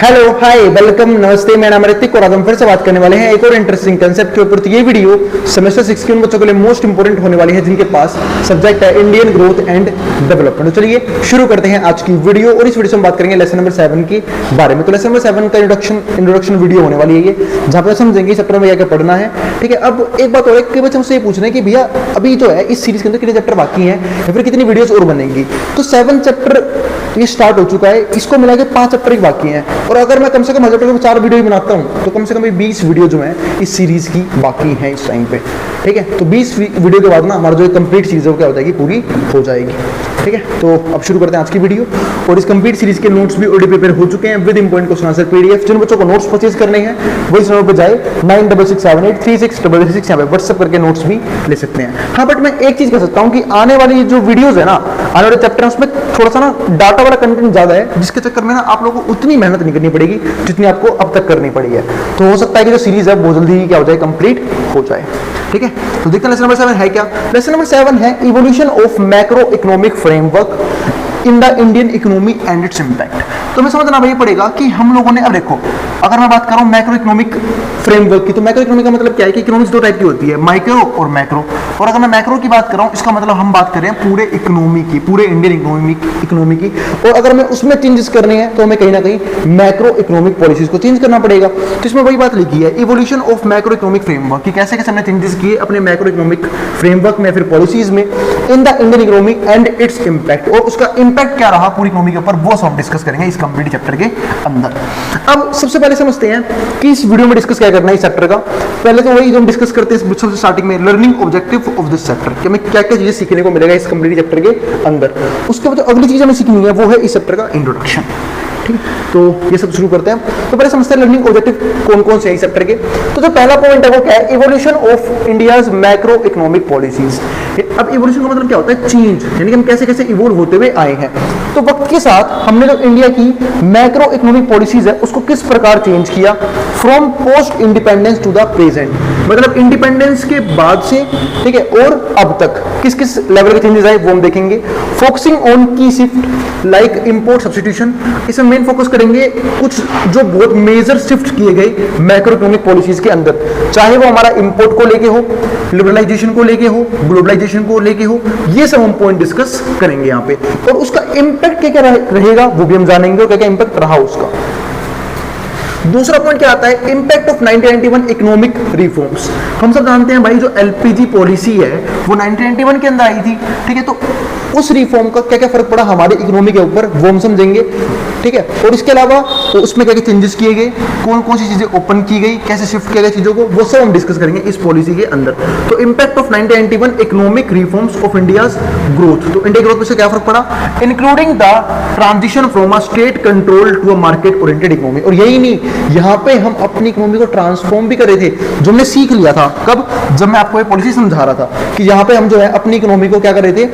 Hello hi welcome नमस्ते, मैं नाम ऋतिक और आज हम फिर से बात करने वाले हैं एक और इंटरेस्टिंग कंसेप्ट के ऊपर। तो ये वीडियो सेमेस्टर 6 के उन बच्चों के लिए मोस्ट इंपोर्टेंट होने वाली है जिनके पास सब्जेक्ट है इंडियन ग्रोथ एंड डेवलपमेंट। तो चलिए शुरू करते हैं आज की वीडियो और इस वीडियो से हम बात करेंगे लेसन नंबर 7 के बारे में। तो लेसन नंबर 7 का इंट्रोडक्शन वीडियो होने वाली है ये, जहां पर समझेंगे चैप्टर में क्या पढ़ना है। ठीक है, अब एक बात और है कि बच्चे हमसे ये पूछ रहे हैं कि भैया अभी जो है इस सीरीज के अंदर कितने चैप्टर बाकी हैं या फिर कितनी वीडियोस और बनेंगी। तो 7 चैप्टर ये स्टार्ट हो चुका है, इसको मिला के 5 चैप्टर बाकी हैं और अगर मैं कम से कम 4 वीडियो ही बनाता हूं तो कम से कम 20 वीडियो जो है इस सीरीज की बाकी है इस टाइम पे। ठीक है, तो 20 वीडियो के बाद ना हमारा जो कंप्लीट सीरीज है वो क्या हो जाएगी, पूरी हो जाएगी। ठीक है, तो अब शुरू करते हैं आज की वीडियो। और इस कंप्लीट सीरीज के नोट्स भी ऑलरेडी प्रिपेयर हो चुके हैं with important question answer PDF. जिन बच्चों को नोट्स परचेज करने हैं वो इस नंबर पे जाए 9667836336 यहाँ पे व्हाट्सएप करके नोट्स भी ले सकते हैं। हाँ, बट मैं एक चीज कह सकता हूँ कि आने वाली जो वीडियोज है ना, आने वाले चैप्टर उसमें थोड़ा सा ना डाटा वाला कंटेंट ज्यादा है, जिसके चक्कर में ना आप लोगों को उतनी मेहनत नहीं करनी पड़ेगी जितनी आपको अब तक करनी पड़ी है। तो हो सकता है कि जो सीरीज है बहुत जल्दी क्या हो जाए, कंप्लीट हो जाए। ठीक है, तो देखते हैं लेसन नंबर 7 है क्या। लेसन नंबर 7 है evolution of macro economic framework in the Indian economy and it's impact. तो मैं समझना भाई पड़ेगा कि हम लोगों ने, अब देखो अगर मैं बात कर रहा हूं मैक्रो इकोनॉमिक फ्रेमवर्क की, तो मैक्रो इकोनॉमिक का मतलब क्या है कि इकोनॉमिक्स दो टाइप की होती है, माइक्रो और मैक्रो। और अगर मैं मैक्रो की बात कर रहा हूं इसका मतलब हम बात कर रहे हैं पूरे इकोनॉमी की, पूरे इंडियन इकोनॉमी की। और अगर मैं उसमें चेंजेस करने हैं तो हमें कहीं ना कहीं मैक्रो इकोनॉमिक पॉलिसीज को चेंज करना पड़ेगा। तो इसमें वही बात लिखी है, evolution of macro economic framework, कि कैसे कैसे हमने चेंजेस किए अपने मैक्रो इकोनॉमिक फ्रेमवर्क में फिर पॉलिसीज में in the Indian economy and it's impact, और उसका इंपैक्ट क्या रहा पूरी इकोनॉमी के ऊपर, वो सब हम डिस्कस करेंगे इस कंप्लीट चैप्टर के अंदर। अब सबसे पहले समझते हैं कि इस वीडियो में डिस्कस क्या करना है इस चैप्टर का। पहले तो वही जो हम डिस्कस करते हैं सबसे स्टार्टिंग में, learning objective of this chapter, कि हमें क्या क्या चीजें सीखने को मिलेगा इस कंप्लीट चैप्टर के अंदर। उसके बाद अगली चीज हमें सीखनी है वो है इस चैप्टर का इंट्रोडक्शन। ठीक, तो ये सब शुरू करते हैं। तो पहले समझते हैं लर्निंग ऑब्जेक्टिव कौन कौन से हैं इस चैप्टर के। तो जो पहला पॉइंट है वो क्या है, evolution of India's macro economic policies. अब इवोल्यूशन का मतलब क्या होता है, चेंज, यानी कि हम कैसे कैसे इवोल्व होते हुए आए हैं। तो वक्त के साथ हमने जो इंडिया की मैक्रो इकोनॉमिक पॉलिसीज है उसको किस प्रकार चेंज किया from post independence to the present, मतलब इंडिपेंडेंस के बाद से, ठीक है, और अब तक किस किस लेवल के चेंजेस आए वो हम देखेंगे। फोकसिंग ऑन की शिफ्ट लाइक इंपोर्ट सब्स्टिट्यूशन, इसमें मेन फोकस करेंगे कुछ जो बहुत मेजर शिफ्ट किए गए मैक्रो इकोनॉमिक पॉलिसीज के अंदर, चाहे वो हमारा इंपोर्ट को लेके हो, लिबरलाइजेशन को लेके हो, ग्लोबलाइजेशन को लेके हो, ये सब हम पॉइंट डिस्कस करेंगे यहाँ पे। और उसका इंपैक्ट क्या क्या रहेगा वो भी हम जानेंगे और क्या क्या इंपैक्ट रहा उसका। दूसरा पॉइंट क्या आता है, इंपैक्ट ऑफ 1991 इकोनॉमिक रिफॉर्म्स। हम सब जानते हैं भाई जो एलपीजी पॉलिसी है वो 1991 के अंदर आई थी। ठीक है, तो उस रिफॉर्म का क्या क्या फर्क पड़ा हमारी इकोनॉमी के ऊपर वो हम समझेंगे। ठीक है, और इसके अलावा तो उसमें क्या क्या चेंजेस किए गए, कौन कौन सी चीजें ओपन की गई, कैसे शिफ्ट किया गया चीजों को, वो सब हम डिस्कस करेंगे इस पॉलिसी के अंदर। तो impact of 1991 economic reforms of India's growth, तो इंडिया ग्रोथ में से क्या फर्क पड़ा, including the transition from a state control to a market oriented economy. और यही नहीं, यहाँ पे हम अपनी इकोनॉमी को ट्रांसफॉर्म भी कर रहे थे, जो हमने सीख लिया था कब, जब मैं आपको ये पॉलिसी समझा रहा था कि यहाँ पे हम जो है अपनी इकोनॉमी को क्या कर रहे थे,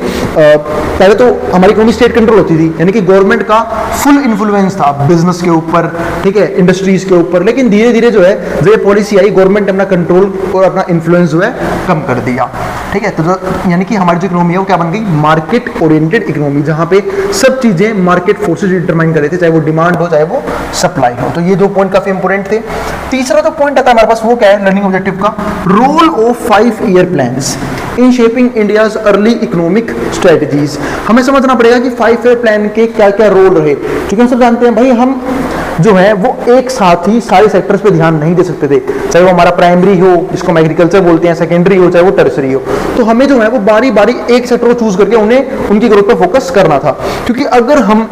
पहले तो हमारी इकोनॉमी स्टेट कंट्रोल होती थी, यानी कि गवर्नमेंट का फुल इन्फ्लुएंस था बिजनेस के ऊपर, ठीक है, इंडस्ट्रीज के ऊपर। लेकिन धीरे धीरे जो है जो ये पॉलिसी आई, गवर्नमेंट ने अपना कंट्रोल और अपना इन्फ्लुएंस जो है कम कर दिया। ठीक है, तो यानी कि हमारी जो इकोनॉमी है वो क्या बन गई, मार्केट ओरिएंटेड इकोनॉमी, जहां पे सब चीजें मार्केट फोर्सेज डिटरमाइन कर रहे थे, चाहे वो डिमांड हो चाहे वो सप्लाई हो। तो ये दो पॉइंट काफी इंपोर्टेंट थे। तीसरा जो पॉइंट आता है हमारे पास वो क्या है लर्निंग ऑब्जेक्टिव का, role of 5 year plans in shaping India's early economic strategies. हमें समझना पड़ेगा कि 5 ईयर प्लान के क्या क्या रोल रहे, क्योंकि हम सब जानते हैं भाई हम जो है वो एक साथ ही सारे सेक्टर्स पे ध्यान नहीं दे सकते थे, चाहे वो हमारा प्राइमरी हो जिसको हम एग्रीकल्चर बोलते हैं, सेकेंडरी हो चाहे वो टर्सरी हो। तो हमें जो है वो बारी बारी एक सेक्टर को चूज करके उन्हें उनकी ग्रोथ पर फोकस करना था, क्योंकि अगर हम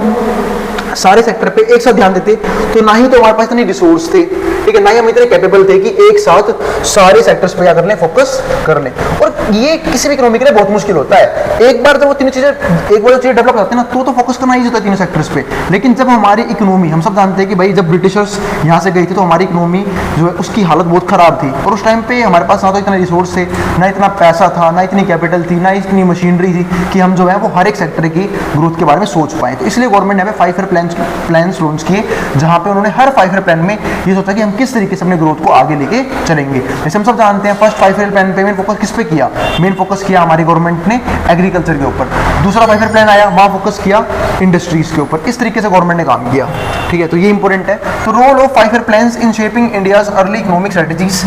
सारे सेक्टर पे एक साथ ध्यान देते तो ना ही तो हमारे पास इतने रिसोर्स थे, ठीक है, ना ही हम इतने कैपेबल थे कि एक साथ सारे सेक्टर्स पे क्या कर लें, फोकस कर लें। और ये किसी भी इकोनॉमी के लिए बहुत मुश्किल होता है। एक बार जब वो तीनों चीजें एक बार चीजें डेवलप करते हैं ना तो फोकस करना ही होता है तीनों सेक्टर्स पे। लेकिन जब हमारी इकोनॉमी, हम सब जानते हैं कि भाई जब ब्रिटिशर्स यहाँ से गई थी तो हमारी इकोनॉमी जो है उसकी हालत बहुत खराब थी, और उस टाइम पे हमारे पास ना तो इतने रिसोर्स थे, ना इतना पैसा था, ना इतनी कैपिटल थी, ना इतनी मशीनरी थी कि हम जो है वो हर एक सेक्टर की ग्रोथ के बारे में सोच पाए। तो इसलिए गवर्नमेंट ने 5 ईयर प्लान्स लॉन्च किए, जहां पे उन्होंने हर 5 ईयर प्लान में ये सोचा कि हम किस तरीके से अपने ग्रोथ को आगे लेके चलेंगे। जैसे हम सब जानते हैं फर्स्ट 5 ईयर प्लान पे फोकस किस पे किया, मेन फोकस किया हमारी गवर्नमेंट ने एग्रीकल्चर के ऊपर। दूसरा 5 ईयर प्लान आया, वहाँ फोकस किया इंडस्ट्रीज के ऊपर। इस तरीके से गवर्नमेंट ने काम किया, ठीक है, तो ये इंपॉर्टेंट है। तो role of 5 year plans in shaping India's early economic strategies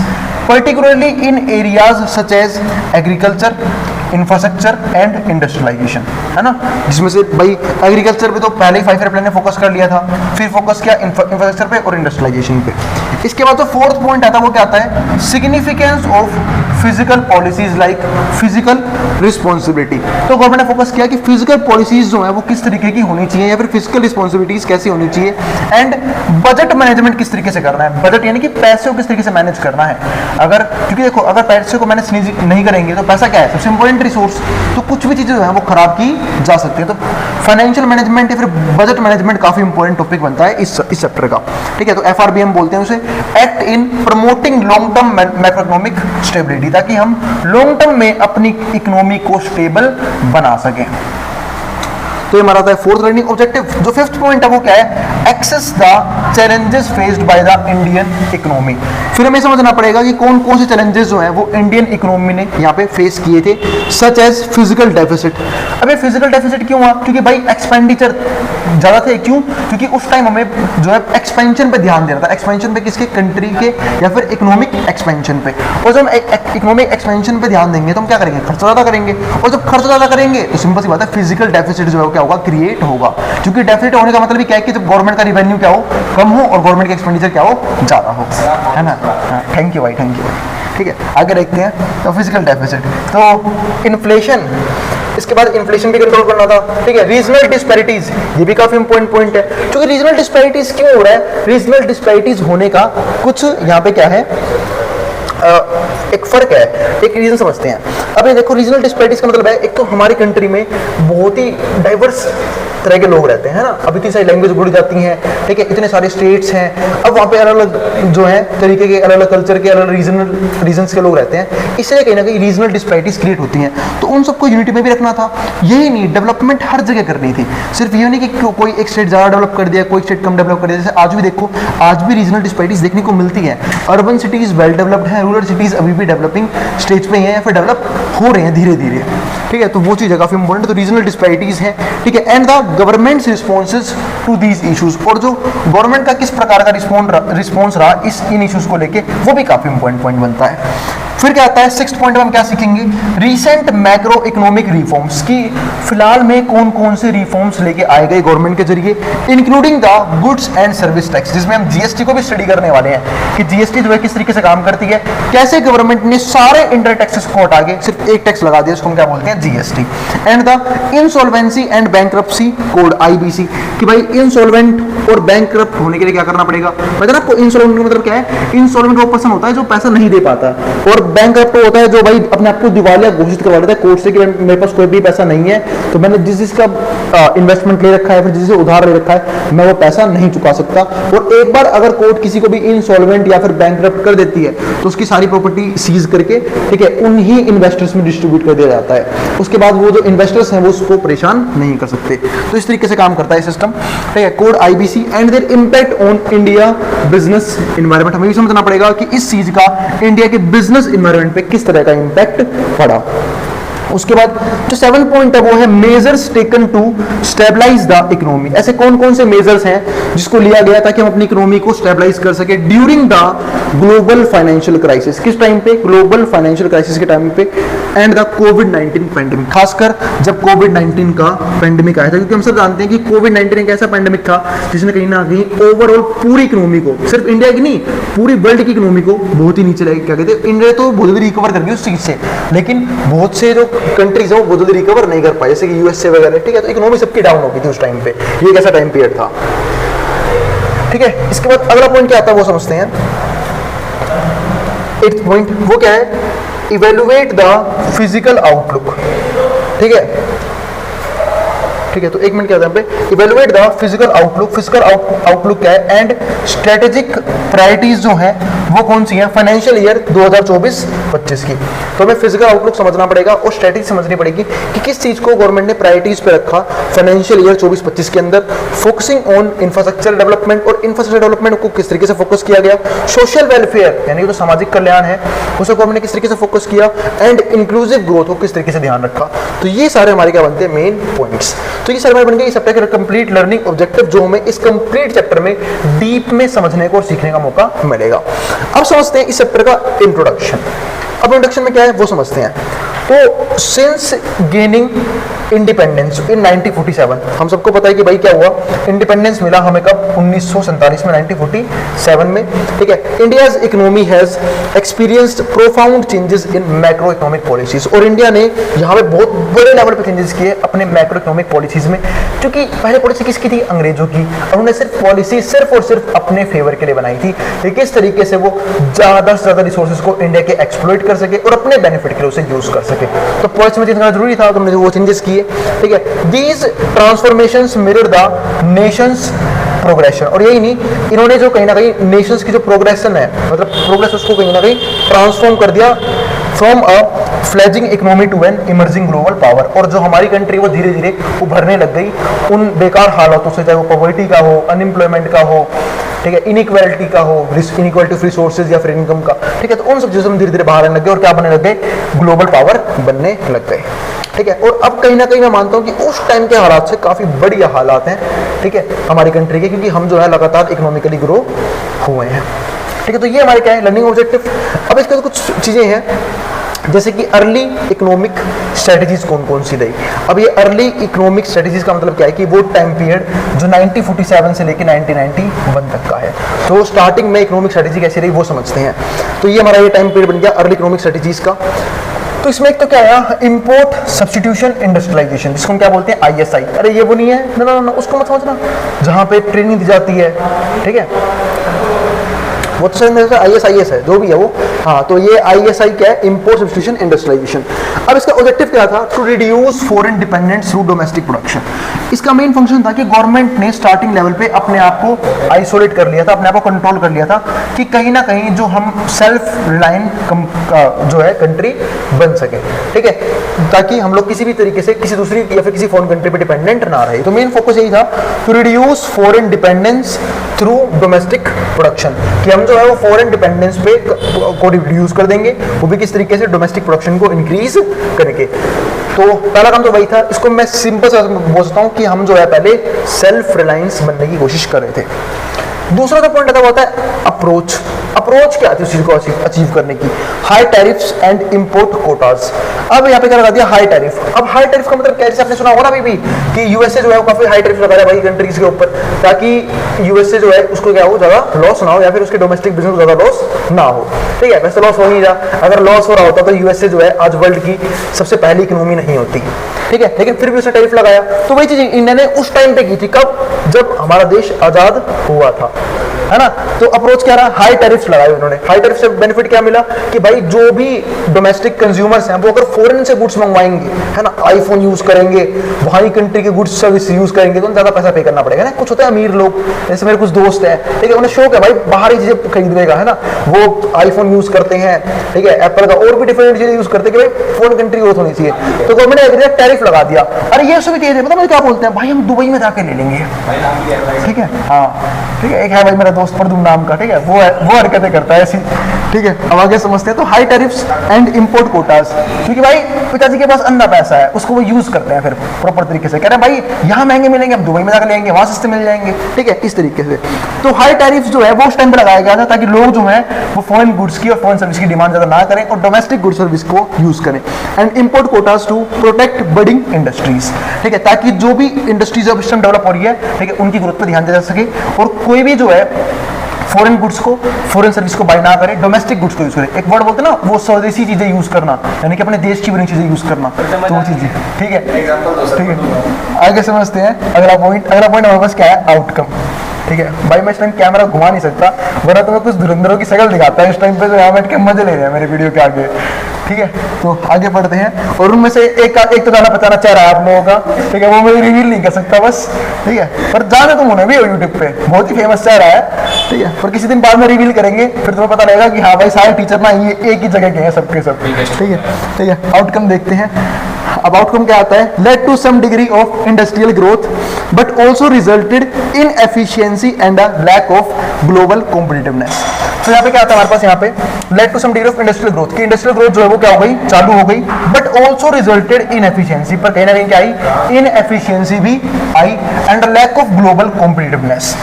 particularly in areas such as agriculture, infrastructure and industrialisation, है ना, जिसमें से भाई एग्रीकल्चर पे तो पहले ही 5 ईयर प्लान ने फोकस कर लिया था, फिर फोकस किया इंफ्रास्ट्रक्चर पे और इंडस्ट्रियलाइजेशन पे। इसके बाद जो फोर्थ पॉइंट आता है वो क्या आता है, significance of physical policies like physical responsibility. तो गवर्नमेंट ने फोकस किया कि फिजिकल पॉलिसीज जो है वो किस तरीके की होनी चाहिए या फिर फिजिकल रिस्पॉन्सिबिलिटीज कैसी होनी चाहिए, एंड बजट मैनेजमेंट किस तरीके से करना है। बजट यानी कि पैसे को किस तरीके से मैनेज करना है। अगर क्योंकि देखो अगर पैसे को मैनेज नहीं करेंगे तो पैसा क्या है, सबसे इंपॉर्टेंट रिसोर्स, तो कुछ भी चीजें जो है वो खराब की जा सकती है। तो फाइनेंशियल मैनेजमेंट या फिर बजट मैनेजमेंट काफी इंपॉर्टेंट टॉपिक बनता है इस चैप्टर का, ठीक है। तो FRBM बोलते हैं उसे, act in promoting long term macroeconomic stability, ताकि हम लॉन्ग टर्म में अपनी इकोनॉमी को स्टेबल बना सकें। तो ये हमारा था फोर्थ लर्निंग ऑब्जेक्टिव। जो फिफ्थ पॉइंट है वो क्या है, assess the challenges faced by the Indian economy. फिर हमें समझना पड़ेगा कि कौन कौन से चैलेंजेस जो हैं वो इंडियन इकोनॉमी ने यहाँ पे फेस किए थे, सच एज फिजिकल डेफिसिट। अब ये फिजिकल डेफिसिट क्यों हुआ, क्योंकि भाई एक्सपेंडिचर ज्यादा थे। क्यों, क्योंकि उस टाइम हमें जो है एक्सपेंशन पे ध्यान देना था। एक्सपेंशन पे किसके, कंट्री के या फिर इकोनॉमिक एक्सपेंशन पे। और जब हम इकोनॉमिक एक्सपेंशन पे ध्यान देंगे तो हम क्या करेंगे, खर्चा ज्यादा करेंगे, और जब खर्चा ज्यादा करेंगे तो सिंपल सी बात है फिजिकल डेफिसिट जो है होगा, क्रिएट होगा। क्योंकि डेफिसिट होने का मतलब ही क्या है कि जब गवर्नमेंट का रिवेन्यू क्या हो, कम हो, और गवर्नमेंट का एक्सपेंडिचर क्या हो, ज्यादा हो, है ना। थैंक यू भाई, थैंक यू। ठीक है, आगे देखते हैं। तो फिजिकल डेफिसिट, तो इन्फ्लेशन, इसके बाद इन्फ्लेशन भी कंट्रोल करना था, ठीक है। रीजनल डिस्पैरिटीज, ये भी काफी इंपॉर्टेंट पॉइंट है। क्योंकि रीजनल डिस्पैरिटीज क्यों हो रहा है, रीजनल डिस्पैरिटीज होने का कुछ यहाँ पे क्या है, एक फर्क है, एक रीजन समझते हैं। अब ये देखो, रीजनल डिस्पैरिटीज का मतलब है, एक तो हमारी कंट्री में बहुत ही डाइवर्स तरह के लोग रहते हैं ना। अब इतनी सारी लैंग्वेज जुड़ जाती हैं, ठीक है, इतने सारे स्टेट्स हैं। अब वहाँ पे अलग अलग जो है तरीके के, अलग अलग कल्चर के, अलग अलग रीजन्स के लोग रहते हैं। इसलिए कहीं ना कहीं रीजनल डिस्पैरिटीज क्रिएट होती हैं। तो उन सबको यूनिटी में भी रखना था। यही नहीं, डेवलपमेंट हर जगह करनी थी। सिर्फ ये नहीं कि कोई एक स्टेट ज़्यादा डेवलप कर दिया, कोई स्टेट कम डेवलप कर दिया। जैसे आज भी देखो, आज भी रीजनल डिस्पैरिटीज देखने को मिलती है। अर्बन सिटीज वेल डेवलप्ड हैं, रूरल सिटीज अभी भी डेवलपिंग स्टेज पे हैं या फिर डेवलप हो रहे हैं धीरे धीरे, ठीक है। तो वो चीज़ है काफी इंपॉर्टेंट। तो रीजनल डिस्पैरिटीज है, ठीक है। And the government's responses to these issues, और जो गवर्नमेंट का किस प्रकार का रिस्पॉन्स रहा इन इश्यूज को लेके, वो भी काफी इंपॉर्टेंट पॉइंट बनता है। फिर क्या आता है, सिक्स्थ पॉइंट में हम क्या सीखेंगे, रीसेंट मैक्रो इकोनॉमिक रिफॉर्म्स की फिलहाल में कौन कौन से रिफॉर्म्स लेके आए गए गवर्नमेंट के जरिए, including the goods and service tax, जिसमें हम जीएसटी को भी स्टडी करने वाले हैं कि जीएसटी जो है किस तरीके से काम करती है, कैसे गवर्नमेंट ने सारे इंटर टैक्सेस को हटा के सिर्फ एक टैक्स लगा दिया, उसको हम क्या बोलते हैं, GST. And the insolvency and bankruptcy code, IBC, कि भाई इंसॉल्वेंट और बैंकरप्ट होने के लिए क्या करना पड़ेगा। पता ना आपको इंसॉल्वेंट का मतलब क्या है, इंसॉल्वेंट वो पर्सन होता है जो पैसा नहीं दे पाता, और बैंकरप्ट होता है जो भाई अपने आप को दिवालिया घोषित करवा देता है कोर्ट से कि मेरे पास कोई भी पैसा नहीं है, तो मैंने जिसका इन्वेस्टमेंट ले रखा है, फिर जिसे उधार ले रखा है, मैं वो पैसा नहीं चुका सकता। और एक बार अगर कोर्ट किसी को भी इंसॉल्वेंट या फिर बैंकरप्ट कर देती है तो उसकी सारी प्रॉपर्टी सीज करके, ठीक है, उन्हीं इन्वेस्टर्स में डिस्ट्रीब्यूट कर दिया जाता है। उसके बाद वो जो इन्वेस्टर्स हैं वो उसको परेशान नहीं कर सकते। तो इस तरीके से काम करता है सिस्टम, ठीक है। Code IBC and their impact on India business environment, हमें भी समझना पड़ेगा कि इस चीज का इंडिया के बिजनेस एनवायरनमेंट पे किस तरह का इंपैक्ट पड़ा। उसके बाद जो 7 पॉइंट है वो है measures taken to stabilise the economy. ऐसे कौन कौन से मेजर्स हैं जिसको लिया गया ताकि हम अपनी इकोनॉमी को स्टेबलाइज कर सके during the global financial crisis. किस टाइम पे, ग्लोबल फाइनेंशियल क्राइसिस के टाइम पे, एंड द कोविड-19 पैंडेमिक, खासकर जब कोविड-19 का पैंडेमिक आया था। क्योंकि हम सब जानते हैं कि कोविड-19 एक ऐसा पैंडेमिक था जिसने कहीं ना कहीं ओवरऑल पूरी इकोनॉमी को, सिर्फ इंडिया की नहीं पूरी वर्ल्ड की इकोनॉमी को बहुत ही नीचे लेके, क्या कहते हैं, इंडिया तो बहुत जल्दी रिकवर कर गई उस चीज से, लेकिन बहुत से जो कंट्रीज है वो बहुत जल्दी रिकवर नहीं कर पाए, जैसे कि यूएसए वगैरह, ठीक है। तो इकोनॉमी सबकी डाउन हो गई थी उस टाइम पे, ये कैसा टाइम पीरियड था, ठीक है। इसके बाद अगला पॉइंट क्या आता है वो समझते हैं। 8th पॉइंट वो क्या है, इवेलुएट द फिजिकल आउटलुक, ठीक है, ठीक है। तो 1 मिनट क्या होता है यहाँ पे, evaluate the physical outlook. Physical outlook क्या है, एंड स्ट्रेटेजिक प्रायोरिटीज जो है वो कौन सी है, फाइनेंशियल ईयर 2024-25 की। तो हमें फिजिकल आउटलुक समझना पड़ेगा और स्ट्रेटेजी समझनी पड़ेगी कि किस चीज को गवर्नमेंट ने प्रायोरिटीज पे रखा फाइनेंशियल ईयर 24-25 के अंदर। फोकसिंग ऑन इंफ्रास्ट्रक्चर डेवलपमेंट, और इंफ्रास्ट्रक्चर डेवलपमेंट को किस तरीके से फोकस किया गया, सोशल वेलफेयर यानी जो सामाजिक कल्याण है उसे गवर्नमेंट ने किस तरीके से फोकस किया, एंड इंक्लूसिव ग्रोथ को किस तरीके से ध्यान रखा। तो ये सारे हमारे क्या बनते हैं, मेन पॉइंट्स। तो ये सारे हमारे बन गए इस चैप्टर के कंप्लीट लर्निंग ऑब्जेक्टिव, जो हमें इस कंप्लीट चैप्टर में डीप में समझने को और सीखने का मौका मिलेगा। अब समझते हैं इस चैप्टर का इंट्रोडक्शन। अब इंट्रोडक्शन में क्या है वो समझते हैं। तो सिंस गेनिंग इंडिपेंडेंस इन 1947, हम सबको पता है कि भाई क्या हुआ, इंडिपेंडेंस मिला हमें कब, 1947 में, 1947 में, ठीक है। India's economy has experienced profound changes in macro economic policies, और इंडिया ने यहाँ पे बहुत बड़े लेवल पे चेंजेस किए अपने मैक्रो इकोनॉमिक पॉलिसीज में। क्योंकि पहले पॉलिसी किसकी थी, अंग्रेजों की, और उन्होंने सिर्फ पॉलिसी सिर्फ और सिर्फ अपने फेवर के लिए बनाई थी, किस तरीके से वो ज्यादा से ज्यादा रिसोर्सेज को इंडिया के एक्सप्लॉइट कर सके और अपने बेनिफिट के लिए उसे यूज कर सके। तो पॉलिसी में चेंज करना जरूरी था, तो हमने वो चेंजेस किए, ठीक है। These transformations mirror the Nations progression, और यही नहीं, इन्होंने जो कहीं ना कहीं नेशंस की जो प्रोग्रेशन है, मतलब प्रोग्रेस, उसको कहीं ना कहीं ट्रांसफॉर्म कर दिया from a flagging economy to an emerging global power. और जो हमारी कंट्री वो धीरे धीरे उभरने लग गई उन बेकार हालातों से, चाहे वो पॉवर्टी का हो, अनएम्प्लॉयमेंट का हो, ठीक है, इनइक्वालिटी का हो, इनइक्वालिटी ऑफ रिसोर्सेज या फिर इनकम का, ठीक है। तो उन सब चीजों में धीरे धीरे बाहर आने लग गए और क्या बनने लग गए, ग्लोबल पावर बनने लग गए, ठीक है। और अब कहीं ना कहीं मैं मानता हूं कि उस टाइम के हालात से काफी बढ़िया हालात हैं, ठीक है, हमारी कंट्री के, क्योंकि हम जो है लगातार इकोनॉमिकली ग्रो हुए हैं, ठीक है। तो ये हमारे क्या है, लर्निंग ऑब्जेक्टिव। अब इसके तो कुछ चीजें हैं, जैसे कि अर्ली इकोनॉमिक स्ट्रेटजीज कौन कौन सी रही। अब ये अर्ली इकोनॉमिक स्ट्रेटजीज का मतलब क्या है कि वो टाइम पीरियड जो 1947 से लेकर 1991 तक का है। तो स्टार्टिंग में इकोनॉमिक स्ट्रेटजी कैसी रही वो समझते हैं। तो ये हमारा ये टाइम पीरियड बन गया अर्ली इकोनॉमिक स्ट्रेटजीज का। तो इसमें एक तो क्या आया, इंपोर्ट सब्स्टिट्यूशन इंडस्ट्रियलाइजेशन, जिसको हम क्या बोलते हैं, ISI। अरे ये वो नहीं है, ना ना ना, उसको मत समझना, जहाँ पे ट्रेनिंग दी जाती है, ठीक है, वो तो ISIS है, जो भी है वो, हाँ। तो ये ISI क्या है, इंपोर्ट सब्स्टिट्यूशन इंडस्ट्रियलाइजेशन। अब इसका ऑब्जेक्टिव क्या था, to reduce foreign dependence through domestic production. इसका मेन फंक्शन था कि गवर्नमेंट ने स्टार्टिंग लेवल पे अपने आप को आइसोलेट कर लिया था, अपने आप को कंट्रोल कर लिया था कि कहीं ना कहीं जो हम सेल्फ रिलायंट जो है कंट्री बन सके, ठीक है, ताकि हम लोग किसी भी तरीके से किसी दूसरी या फिर किसी फॉरेन कंट्री पे डिपेंडेंट ना रहे। तो मेन फोकस यही था, to reduce foreign dependence through domestic production, कि हम जो है वो फॉरेन डिपेंडेंस पे को रिड्यूस कर देंगे, वो भी किस तरीके से, डोमेस्टिक प्रोडक्शन को इंक्रीज करके। तो पहला काम तो वही था। इसको मैं सिंपल से बोल सकता हूं कि हम जो है पहले सेल्फ रिलायंस बनने की कोशिश कर रहे थे। दूसरा जो पॉइंट आता है अप्रोच। अप्रोच क्या थी उस चीज को अचीव करने की, high tariffs and import quotas. अब यहाँ पे क्या लगा दिया, हाई टैरिफ। अब हाई टैरिफ का मतलब क्या, जैसे आपने सुना होगा ना अभी भी कि यूएसए जो है वो काफी हाई टैरिफ लगा रहा है भाई कंट्रीज के ऊपर, ताकि यूएसए जो है उसको क्या हो, ज्यादा लॉस ना हो, या फिर उसके डोमेस्टिक बिजनेस को ज्यादा लॉस ना हो, ठीक है। वैसे लॉस हो नहीं रहा, अगर लॉस हो रहा होता तो यूएसए जो है आज वर्ल्ड की सबसे पहली इकोनॉमी नहीं होती, ठीक है, लेकिन फिर भी उसने टैरिफ लगाया। तो वही चीज इंडिया ने उस टाइम पे की थी, कब, जब हमारा देश आजाद हुआ था, है ना। तो अप्रोच क्या रहा, हाई टैरिफ्स लगाए उन्होंने। हाई टैरिफ से बेनिफिट क्या मिला कि भाई जो भी डोमेस्टिक कंज्यूमर्स हैं वो अगर फॉरेन से गुड्स मंगवाएंगे, है ना, आईफोन यूज करेंगे, वहां कंट्री के गुड्स सर्विस यूज करेंगे, तो ज्यादा पैसा पे करना पड़ेगा ना। कुछ होता है अमीर लोग, जैसे मेरे कुछ दोस्त हैं, ठीक है, उन्हें शौक है भाई बाहरी चीजें खरीदने का, है ना, वो आईफोन यूज करते हैं, ठीक है, एप्पल का और भी डिफरेंट चीजें यूज करते हैं कि भाई फॉरेन कंट्री ग्रोथ होनी चाहिए। तो गवर्नमेंट ने टैरिफ लगा दिया। अरे ये सब चीजें मतलब क्या बोलते हैं भाई, हम दुबई में जाके ले लेंगे, ठीक है, हाँ, ठीक है, एक है भाई मेरा दोस्त प्रदुम नाम का, ठीक है, वो हरकतें करता है ऐसी, ठीक है। अब आगे समझते हैं। तो high tariffs and import quotas, क्योंकि भाई पिताजी के पास अंधा पैसा है, उसको वो यूज करते हैं फिर प्रॉपर तरीके से, कह रहे हैं भाई यहाँ महंगे मिलेंगे, हम दुबई में जाकर लेंगे, वहां सस्ते मिल जाएंगे, ठीक है, इस तरीके से। तो हाई टैरिफ्स जो है वो उस टाइम पे लगाया गया था ताकि लोग जो है वो फॉरेन गुड्स की और फॉरेन सर्विस की डिमांड ज्यादा ना करें और डोमेस्टिक गुड सर्विस को यूज करें। And import quotas to protect budding industries, ठीक है, ताकि जो भी इंडस्ट्रीज अब सिस्टम डेवलप हो रही है, ठीक है, उनकी ग्रोथ पर ध्यान दिया जा सके और कोई भी जो है फॉरेन गुड्स को, फॉरेन सर्विस को बाय ना करे, डोमेस्टिक गुड्स को यूज करे। एक वर्ड बोलते हैं ना, वो स्वदेशी चीजें यूज करना, यानी कि अपने देश की बनी चीजें यूज करना, तो वो चीजें, ठीक है, ठीक है। आगे समझते हैं अगला पॉइंट हमारे पास क्या है, आउटकम। ठीक है भाई, मैं इस टाइम कैमरा घुमा नहीं सकता, वरना तो मैं कुछ धुरंधरों की शक्ल दिखाता है इस टाइम पे, जो यहाँ बैठ के मजे ले रहे हैं मेरे वीडियो के आगे। ठीक है, तो आगे बढ़ते हैं। और उनमें से एक तो जाना पहचाना चेहरा है आप लोगों का, ठीक है, वो मैं रिवील नहीं कर सकता बस, ठीक है, पर जाने तुम उन्हें भी हो यूट्यूब पे, बहुत ही फेमस चेहरा है, ठीक है, पर किसी दिन बाद में रिवील करेंगे, फिर तुम्हें पता लगेगा कि हाँ भाई सारे टीचर ना ये एक ही जगह के हैं सबके सब। ठीक है, ठीक है, आउटकम देखते हैं। अब आउटकम क्या आता है, led to some degree of industrial growth but also resulted in efficiency and a lack of global competitiveness. तो यहाँ पे क्या आता है हमारे पास, यहाँ पे led to some degree of industrial growth, कि इंडस्ट्रियल ग्रोथ जो है वो क्या हो गई, चालू हो गई, but also resulted in efficiency, पर कहीं ना कहीं क्या आई, इन एफिशिएंसी भी आई, and lack of global competitiveness.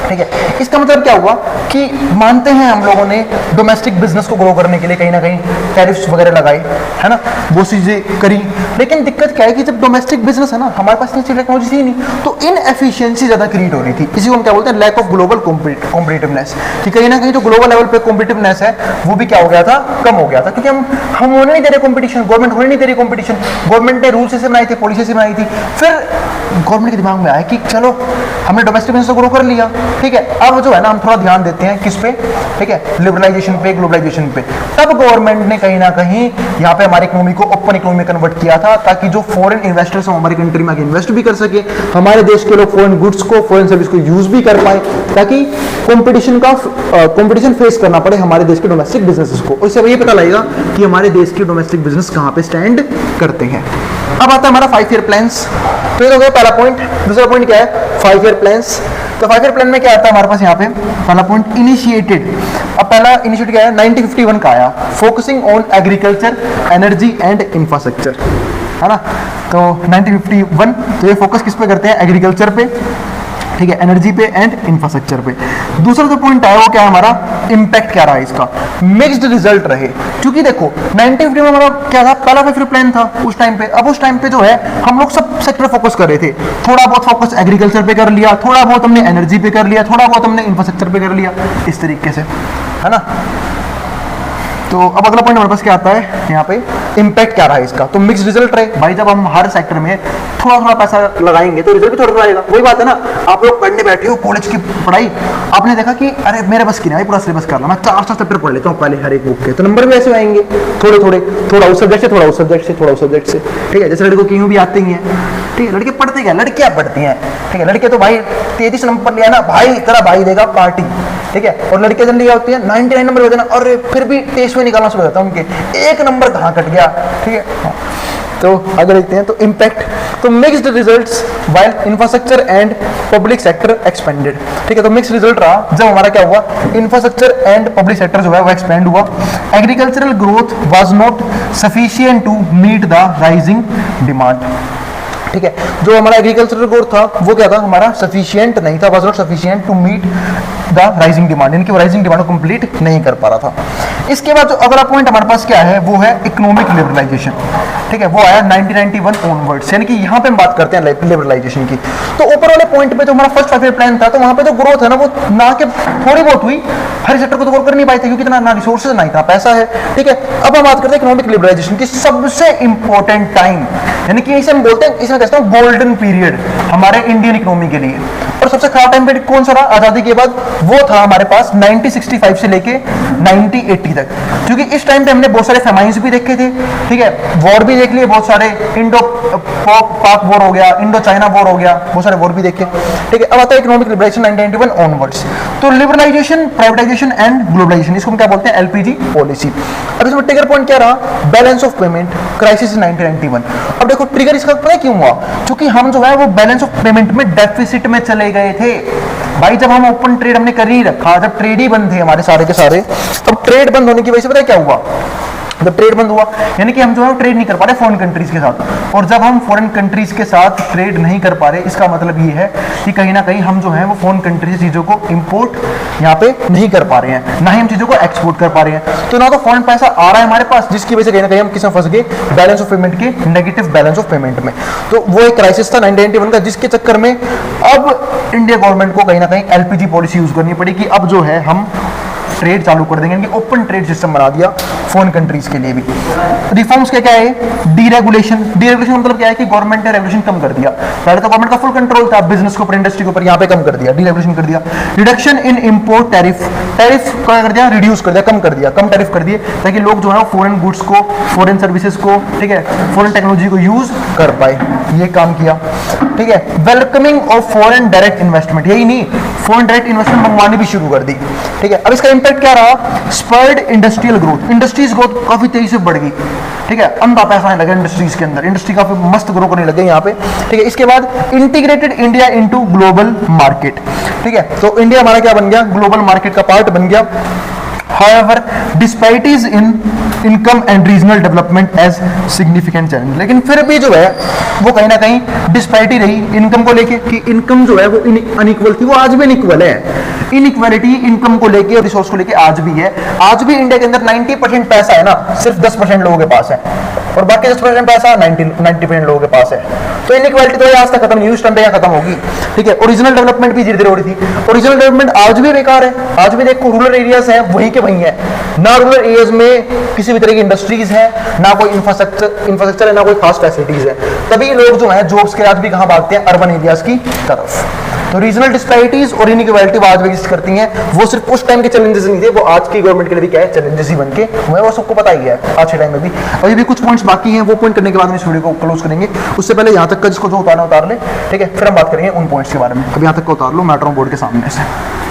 ठीक है, इसका मतलब क्या हुआ कि मानते हैं हम लोगों ने डोमेस्टिक बिजनेस को ग्रो करने के लिए कहीं ना कहीं टैरिफ्स वगैरह लगाए, है ना, वो चीजें करी, लेकिन दिक्कत क्या है कि जब डोमेस्टिक बिजनेस है ना, हमारे पास इतनी टेक्नोलॉजी थी नहीं, तो इनएफिशिएंसी ज्यादा क्रिएट हो रही थी। इसी को हम क्या बोलते हैं, लैक ऑफ ग्लोबल कॉम्पिटिटिवनेस, कि कहीं ना कहीं जो ग्लोबल लेवल पे कॉम्पिटिटिवनेस है वो भी क्या हो गया था, कम हो गया था, क्योंकि हम होने नहीं दे रहे कॉम्पिटिशन, गवर्नमेंट होने नहीं दे रही कॉम्पिटिशन, गवर्नमेंट ने रूल्स ऐसे बनाए थे, पॉलिसी ऐसे बनाई थी, फिर गवर्नमेंट के दिमाग में आया कि चलो हमने डोमेस्टिक बिजनेस को ग्रो कर लिया, ठीक है, अब जो है ना हम थोड़ा ध्यान देते हैं किस पे, ठीक है, लिबरलाइजेशन पे, ग्लोबलाइजेशन पे। तब गवर्नमेंट ने कहीं ना कहीं यहाँ पे हमारी इकोनॉमी को ओपन इकोनॉमी में कन्वर्ट किया था, ताकि जो फॉरेन इन्वेस्टर्स हैं हमारी कंट्री में आगे इन्वेस्ट भी कर सके, हमारे देश के लोग फॉरेन गुड्स को, फॉरेन सर्विस को यूज भी कर पाए, ताकि कंपटीशन फेस करना पड़े हमारे देश के डोमेस्टिक बिजनेसेस को। और इससे ये पता लगेगा कि हमारे देश के डोमेस्टिक बिजनेस कहाँ पे स्टैंड करते हैं। अब आता है हमारा 5 ईयर प्लान्स। तो ये तो गया पहला पॉइंट। दूसरा पॉइंट क्या है, 5 ईयर प्लान्स। तो 5 ईयर प्लान में क्या आता है हमारे पास, यहाँ पे पहला पॉइंट इनिशिएटेड। अब पहला इनिशिएट क्या है, 1951 का आया, focusing on agriculture, energy and infrastructure, है ना। तो 1951, तो ये फोकस किस पे करते हैं, एग्रीकल्चर पे, ठीक है, एनर्जी पे एंड इंफ्रास्ट्रक्चर पे। दूसरा जो पॉइंट है वो क्या है हमारा, इंपैक्ट क्या रहा है इसका, मिक्स्ड रिजल्ट रहे। क्योंकि देखो 1950 में हमारा क्या था, पहला 5 ईयर प्लान था उस टाइम पे। अब उस टाइम पे जो है हम लोग सब सेक्टर फोकस कर रहे थे, थोड़ा बहुत फोकस एग्रीकल्चर पे कर लिया, थोड़ा बहुत हमने एनर्जी पे कर लिया, थोड़ा बहुत हमने इंफ्रास्ट्रक्चर पे कर लिया, इस तरीके से, है ना। तो अब अगला पॉइंट हमारे पास क्या आता है, यहाँ पे इंपैक्ट क्या रहा है इसका। तो मिक्स रिजल्ट रहे भाई, जब हम हर सेक्टर में थोड़ा थोड़ा पैसा लगाएंगे तो रिजल्ट भी थोड़ा थोड़ा आएगा। वही बात है ना, आप लोग पढ़ने बैठे हो कॉलेज की पढ़ाई, आपने देखा कि अरे मेरे बस की नहीं, पूरा सिलेबस कर ला, मैं 4 चैप्टर पढ़ लेता हूँ पहले हर एक बुक के, तो नंबर भी ऐसे आएंगे थोड़े थोड़े, थोड़ा उस सब्जेक्ट से, थोड़ा उस सब्जेक्ट से, थोड़ा उस सब्जेक्ट से, ठीक है। जैसे लड़कों की यूं भी आते ही हैं, ठीक है, लड़के पढ़ते क्या, लड़कियां पढ़ती हैं, ठीक है। लड़के तो भाई 33 नंबर लिया ना भाई, तेरा भाई देगा पार्टी, ठीक है। और लड़के जल्दी क्या होती है, 99 नंबर हो जाना, और फिर भी टेस्ट में निकालना शुरू हो जाता है उनके, एक नंबर कहाँ कट गया, ठीक है। तो आगे देखते हैं, तो इंपैक्ट, तो mixed results while infrastructure and public sector expanded, ठीक है। तो मिक्स्ड रिजल्ट रहा जब हमारा क्या हुआ, इंफ्रास्ट्रक्चर एंड पब्लिक सेक्टर जो है वो एक्सपेंड हुआ। Agricultural growth was not sufficient to meet the rising demand, ठीक है। जो हमारा एग्रीकल्चरल ग्रोथ था वो क्या था हमारा, सफिशिएंट नहीं था, was not sufficient to meet the rising demand, इनकी राइजिंग डिमांड को कंप्लीट नहीं कर पा रहा था। इसके बाद जो अगला पॉइंट हमारे पास क्या है वो है इकोनॉमिक लिबरलाइजेशन, ठीक है। वो आया 1991 ऑनवर्ड्स, यानी कि यहाँ पे हम बात करते हैं लिबरलाइजेशन की। तो ऊपर वाले पॉइंट पे जो हमारा फर्स्ट 5 ईयर प्लान था, तो वहां पे जो ग्रोथ है ना वो ना के थोड़ी बहुत हुई, हर सेक्टर को तो ग्रो कर नहीं पाए थे, क्योंकि इतना ना रिसोर्सेज ना इतना पैसा है, ठीक है। अब हम बात करते हैं इकोनॉमिक लिबरलाइजेशन की सबसे इंपॉर्टेंट टाइम, यानी कि इसे हम बोलते हैं, इसे कहते हैं गोल्डन पीरियड हमारे इंडियन इकोनॉमी के लिए। और सबसे खराब टाइम पीरियड कौन सा रहा आजादी के बाद, वो था हमारे पास 1965 से लेके 1980 तक, क्योंकि इस टाइम पे हमने बहुत सारे फेमाइन्स भी देखे थे, ठीक है, वॉर भी देख लिए बहुत सारे, इंडो पाक वॉर हो गया, इंडो चाइना वॉर हो गया, बहुत सारे वॉर भी देखे, ठीक है। अब आता है इकोनॉमिक लिबरलाइजेशन 1991 ऑनवर्ड्स। तो लिबरलाइजेशन, प्राइवेटाइजेशन एंड ग्लोबलाइजेशन, इसको हम क्या बोलते हैं, एलपीजी पॉलिसी। अब इसमें ट्रिगर पॉइंट क्या रहा, बैलेंस ऑफ पेमेंट क्राइसिस 1991। अब देखो ट्रिगर इसका पता क्यों हुआ, क्योंकि हम जो है वो बैलेंस ऑफ पेमेंट में डेफिसिट में चले गए थे भाई। जब हम ओपन ट्रेड हमने कर ही रखा, जब ट्रेड ही बंद थे हमारे सारे के सारे, तब ट्रेड बंद होने की वजह से पता है क्या हुआ, जब ट्रेड बंद हुआ यानी कि हम जो है ट्रेड नहीं कर पा रहे फॉरेन कंट्रीज के साथ। और जब हम फॉरेन कंट्रीज के साथ ट्रेड नहीं कर पा रहे, इसका मतलब ये है कि कहीं ना कहीं हम जो है वो फॉरेन कंट्री से चीजों को इंपोर्ट यहाँ पे नहीं कर पा रहे हैं, ना ही हम चीजों को एक्सपोर्ट कर पा रहे हैं। तो ना तो फॉरेन पैसा आ रहा है हमारे पास, जिसकी वजह से कहीं ना कहीं हम किसमें फंस गए, बैलेंस ऑफ पेमेंट के, नेगेटिव बैलेंस ऑफ पेमेंट में। तो वो एक क्राइसिस था 1991 का, जिसके चक्कर में अब इंडिया गवर्नमेंट को कहीं ना कहीं एलपीजी पॉलिसी यूज करनी पड़ी कि अब जो है हम ट्रेड चालू कर देंगे, ओपन ट्रेड सिस्टम बना दिया फॉरेन कंट्रीज के लिए भी। रिफॉर्म्स क्या क्या है, डीरेगुलेशन। डीरेगुलेशन मतलब क्या है कि गवर्नमेंट ने रेगुलेशन कम कर दिया। पहले तो गवर्नमेंट का फुल कंट्रोल था, बिजनेस के ऊपर, इंडस्ट्री के ऊपर, यहाँ पे कम कर दिया, डीरेगुलेशन कर दिया। Reduction in import tariff, tariff क्या कर दिया, रिड्यूस कर दिया, कम कर दिया, कम टैरिफ कर दिए, ताकि लोग जो है फॉरेन गुड्स को, फॉरेन सर्विसेज को, ठीक है, फॉरेन टेक्नोलॉजी को यूज कर पाए, ये काम किया, ठीक है। Welcoming of foreign direct investment, यही नहीं, फॉरेन डायरेक्ट इन्वेस्टमेंट मंगवानी भी शुरू कर दी, ठीक है। अब इसका इंपैक्ट क्या रहा, spurred industrial growth, industries growth काफी तेजी से बढ़ गई, ठीक है, अंधा पैसा आने लगा इंडस्ट्रीज के अंदर, इंडस्ट्री काफी मस्त ग्रो करने लगे यहाँ पे, ठीक है। इसके बाद integrated India into global market, ठीक है, तो इंडिया हमारा क्या बन गया, ग्लोबल मार्केट का पार्ट बन गया। However, disparities in income and regional development as significant challenge, लेकिन फिर भी जो है वो कहीं ना कहीं डिस्पैरिटी रही इनकम को लेके, कि इनकम जो है वो अनइक्वल थी, वो आज भी अनइक्वल है। इनइक्वालिटी इनकम को लेके और रिसोर्स को लेके आज भी है। आज भी इंडिया के अंदर 90% पैसा है ना, सिर्फ 10% लोगों के पास है, और बाकी 10% पैसा 90% लोगों के पास है। तो इनइक्वालिटी तो आज तक खत्म नहीं हुई, उस टाइम पे यहाँ खत्म होगी, ठीक है। ओरिजिनल डेवलपमेंट भी धीरे धीरे हो रही थी, ओरिजिनल डेवलपमेंट आज भी बेकार है। आज भी देखो रूरल एरियाज है वहीं के वहीं है ना, रूरल एरियाज में किसी भी तरह की इंडस्ट्रीज है ना, कोई इंफ्रास्ट्रक्चर है ना, कोई खास फैसिलिटीज है, तभी लोग जो है जॉब्स के आज भी कहाँ भागते हैं, अर्बन एरियाज की तरफ। तो रीजनल डिस्पैरिटीज और इनइक्वालिटी आज भी एग्जिस्ट करती हैं, वो सिर्फ उस टाइम के चैलेंजेस नहीं थे, वो आज की गवर्नमेंट के लिए भी क्या है, चैलेंजेस ही बन के हुए, वो सबको पता ही है आज के टाइम में भी। अभी भी कुछ पॉइंट्स बाकी हैं, वो पॉइंट करने के बाद हम इस वीडियो को क्लोज करेंगे। उससे पहले यहाँ तक का जिसको जो उतारना उतार ले, ठीक है, फिर हम बात करेंगे उन पॉइंट्स के बारे में। अब यहाँ तक का उतार लो मेट्रो बोर्ड के सामने से।